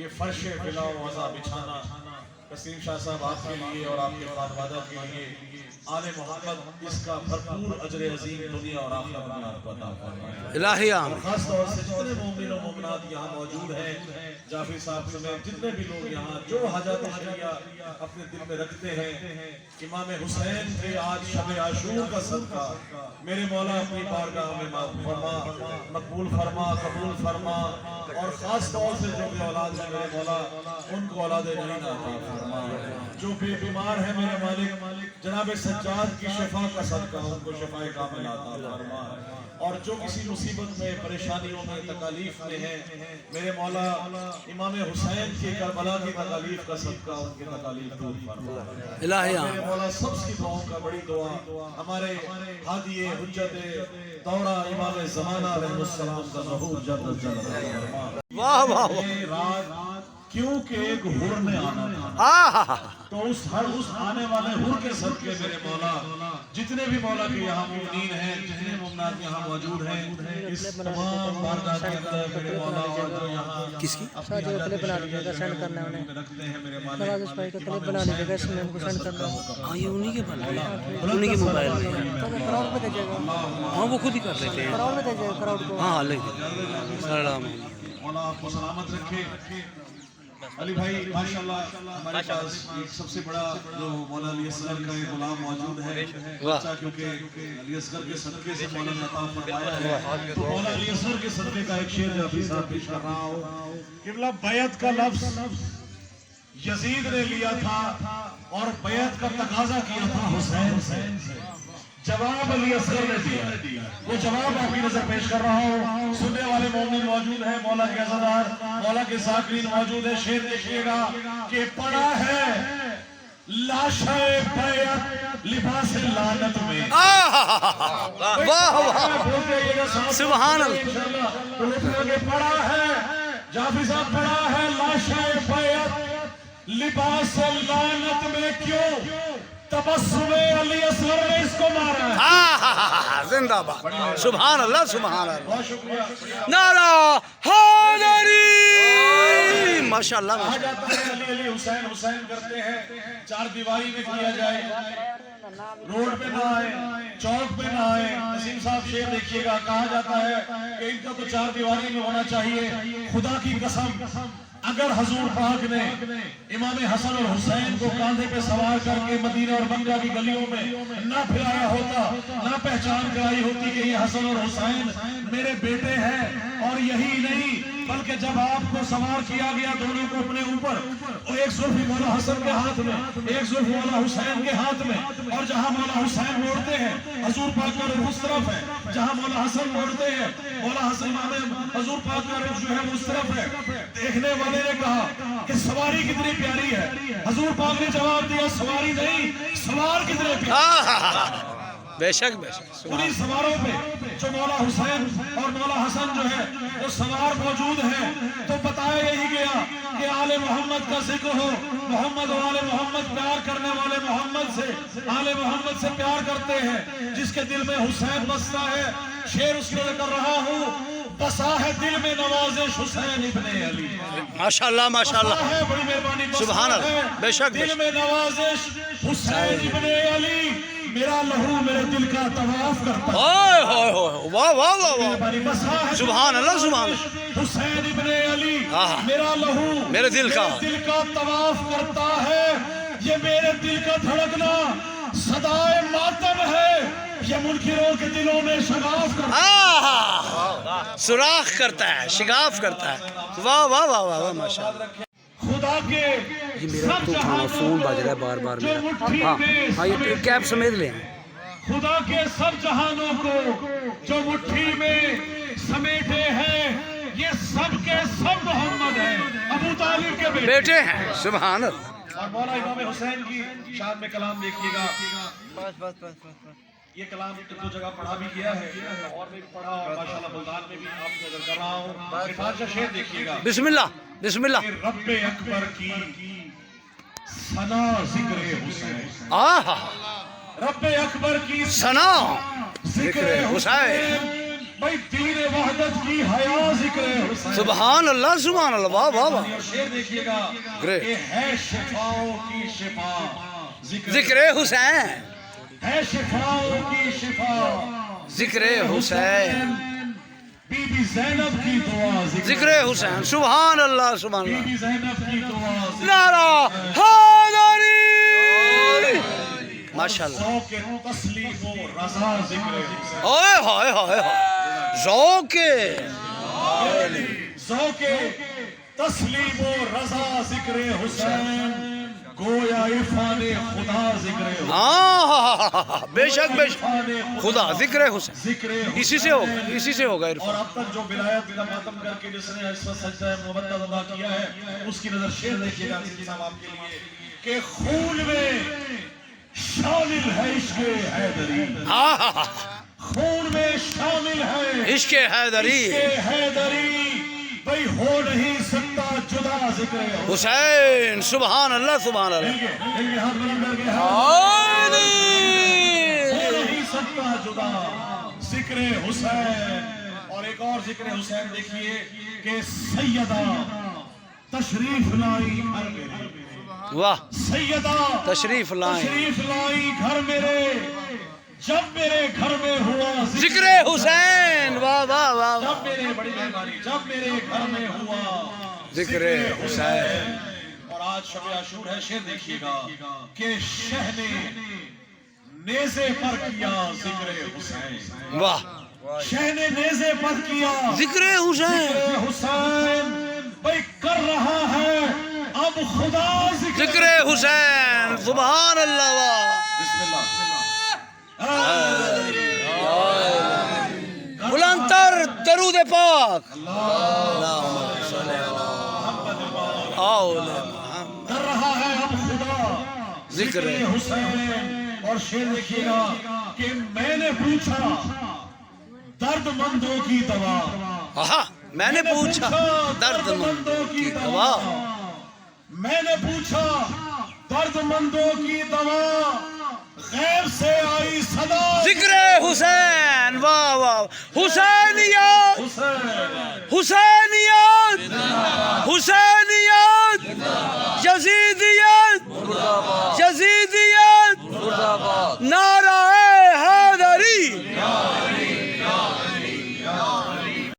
یہ فرش بلا وضع بچھانا قسیم شاہ صاحب آپ کے لیے اور آپ کے خانوادہ کے لیے آل محمد اس کا بھرپور اجر عظیم دنیا اور آخرت میں آپ کو عطا فرمائے الہی اور آمین۔ خاص طور سے جتنے مومن و مومنات یہاں موجود ہیں، جعفری صاحب سمیت جتنے بھی لوگ یہاں جو حاجات شریعہ اپنے دل میں رکھتے ہیں، امام حسین کے آج شب عاشور کا صدقہ میرے مولا اپنی بارگاہ میں مقبول فرما، قبول فرما، اور خاص طور سے جو بھی اولاد ہے میرے مولا ان کو اولاد نعین عطا فرما، جو بھی بیمار ہے میرے مالک جناب سجاد کی شفا کا صدقہ ان کو شفا کامل عطا فرما، اور جو کسی مصیبت میں پریشانیوں میں تکالیف میں ہیں میرے مولا امام حسین کی کربلا کی تکالیف کا صدقہ ان کی تکالیف دور فرما، الہی اور آمین۔ میرے مولا سب کی دعاؤں کا بڑی دعا ہمارے ہادی حجت دورہ امام زمانہ علیہ السلام کا ظہور جنت فرما۔ واہ واہ واہ۔ یہ رات کیونکہ ایک حر نے آنا تھا آہا تو اس آنے والے حر کے صدقے میرے مولا جتنے بھی مولا کے یہاں مومنین ہیں، جتنے مومنات یہاں موجود ہیں، اس تمام بارگاہ کے اندر میرے مولا اور جو یہاں کس کی؟ اپنی حاجات شریعہ جو رکھتے ہیں میرے مالک امام حسین ہاں یہ انہی کے بنا ہے، انہی کے موبائل میں ہے۔ ہاں وہ خود ہی کر لیتے ہیں۔ ہاں ہاں لے سلام علیکم۔ مولا آپ کو سلامت رکھے۔ علی بھائی ماشاءاللہ ہمارے پاس ایک سب سے بڑا جو مولا علی اصغر کا ایک غلام موجود ہے، بچہ کیونکہ علی اصغر کے صدقے سے مولا نے عطا فرمایا ہے، تو مولا علی اصغر کے صدقے کا ایک شعر جعفری صاحب پیش کر رہا ہوں۔ قبلہ بیعت کا لفظ یزید نے لیا تھا اور بیعت کا تقاضا کیا تھا حسین سے، جواب علی اصغر نے دیا، وہ جواب آپ کی نظر پیش کر رہا ہوں۔ سننے والے مومن موجود ہیں، مولا کے عزادار مولا کے ذاکرین موجود ہیں، شعر دیکھیے گا کہ پڑا ہے لاشِ بیعت لباس لعنت میں، واہ واہ سبحان اللہ۔ پڑا ہے جعفری صاحب، پڑا ہے لاشِ بیعت لباس لعنت میں، کیوں تبسم علی اصغر نے اس کو مارا ہے۔ زندہ باد، سبحان اللہ سبحان اللہ۔ بہت شکریہ۔ نعرہ حیدری، ماشاءاللہ کہا جاتا ہے علی علی حسین حسین کرتے ہیں، چار دیواری میں کیا جائے، روڈ پہ نہ آئے، چوک پہ نہ آئے۔ عظیم صاحب شعر دیکھیے گا، کہا جاتا ہے کہ ان کا تو چار دیواری میں ہونا چاہیے۔ خدا کی قسم اگر حضور پاک نے امام حسن اور حسین کو کاندھے پہ سوار کر کے مدینہ اور مکہ کی گلیوں میں نہ پھرایا ہوتا، نہ پہچان کرائی ہوتی کہ یہ حسن اور حسین میرے بیٹے ہیں، اور یہی نہیں بلکہ جب آپ کو سوار کیا گیا دونوں کو اپنے اوپر، ایک زلف مولا حسن کے ہاتھ میں، ایک زلف مولا حسین کے ہاتھ میں، اور جہاں مولا حسین موڑتے ہیں حضور پاک کا رخ اس طرف ہے، جہاں مولا حسن موڑتے ہیں مولا حسن حضور پاک کا رخ جو ہے وہ اس طرف ہے۔ دیکھنے والے نے کہا کہ سواری کتنی پیاری ہے، حضور پاک نے جواب دیا سواری نہیں، سوار کتنے پیاری۔ بے شک بے شک۔ انہی سواروں پہ جو مولا حسین اور مولا حسن جو ہے وہ سوار موجود ہیں، تو بتایا یہی گیا کہ آل محمد کا ذکر ہو، محمد و آل محمد پیار کرنے والے محمد سے، آل محمد سے پیار کرتے ہیں، جس کے دل میں حسین بستا ہے۔ شعر اس کے کر رہا ہوں، بسا ہے دل میں نوازش حسین ابن علی، ماشاءاللہ ماشاءاللہ، بسا ہے، بڑی مہربانی، سبحان اللہ، بے شک بے دل شک۔ میں نوازش حسین ابن علی، میرا لہو میرے دل کا طواف کرتا ہے۔ اوئے ہوئے ہوئے، واہ واہ واہ واہ، سبحان اللہ سبحان اللہ۔ حسین ابن علی میرا لہو میرے دل کا طواف کرتا ہے، یہ میرے دل کا دھڑکنا صدائے ماتم ہے، یہ منکروں کے دلوں میں شگاف کرتا ہے، سوراخ کرتا ہے، شگاف کرتا ہے۔ واہ واہ واہ واہ ماشاءاللہ۔ خدا کے یہ میرا تو فون بج رہا ہے بار بار میرا۔ ہاں ہاں یہ کیب سمیت لیں۔ خدا کے سب جہانوں کو جو مٹھی میں سمیٹے ہیں، یہ سب کے سب محمد ہیں، ابو طالب کے بیٹے ہیں، سبحان اللہ۔ اور مولا امام حسین کی شان میں کلام دیکھیے گا، یہ کلام دو جگہ پڑھا بھی گیا ہے اور میں بھی پڑھا، اور ماشاءاللہ بلدان میں بھی آپ نظر کر رہا ہوں۔ فارشہ شعر دیکھیے گا، بسم اللہ بسم اللہ۔ رب اکبر کی ثنا ذکر حسین، آہا رب اکبر کی ثنا ذکر حسین، بھائی دین وحدت کی حیا ذکر حسین. سبحان اللہ واہ واہ واہ. اور شعر دیکھیے گا کہ ہے شفاؤں کی شفا ذکر حسین ہے شفاؤں کی شفا ذکر حسین بی بی زینب کی دعا ذکر حسین. سبحان اللہ بی بی زینب کی دعا نعرہ حیدری. ماشاءاللہ. ذوق تسلیم و رضا ذکر حسین. اوئے ہائے ہائے ہائے. ذوق ذوق تسلیم و رضا ذکر حسین گویا عرفان خدا ذکر حسین. ہاں بے شک بے شک. خدا ذکر حسین ذکر اسی سے ہوگا اسی سے ہوگا اور عرفان. اب تک جو ولایت کا ماتم کر کے جس نے اس وقت سجدہ محبت ادا کیا ہے اس کی نظر شعر دیکھیے گا صاحب آپ کے لیے کہ خون میں شامل ہے عشق حیدری. خون میں شامل ہے عشق حیدری. عشق حیدری بھئی ہو نہیں سکتا جدا ذکر حسین. سبحان اللہ سبحان اللہ. ہو نہیں سکتا جدا ذکر حسین. اور ایک اور ذکر حسین دیکھیے کہ سیدہ تشریف لائی گھر میرے. واہ. سیدہ تشریف لائیں تشریف لائی گھر میرے جب میرے گھر میں ہوا ذکر حسین. واہ واہ واہ. جب میرے بڑی مہربانی جب میرے گھر میں ہوا ذکر حسین. اور آج شب عاشور ہے. شعر دیکھیے گا کہ شہ نے نیزے پر کیا ذکر حسین. واہ. شہ نے نیزے پر کیا ذکر حسین. ذکر حسین بھئی کر رہا ہے اب خدا ذکر حسین. سبحان اللہ. واہ. بسم اللہ. بلند تر درود پاک. کر رہا ہے اب خدا ذکر حسین. اور شعر دیکھیے گا کہ میں نے پوچھا درد مندوں کی دوا. میں نے پوچھا درد مندوں کی دوا. میں نے پوچھا درد مندوں کی دوا غیب سے آئی صدا ذکر حسین. واہ واہ. حسینیت حسین حسینیت حسین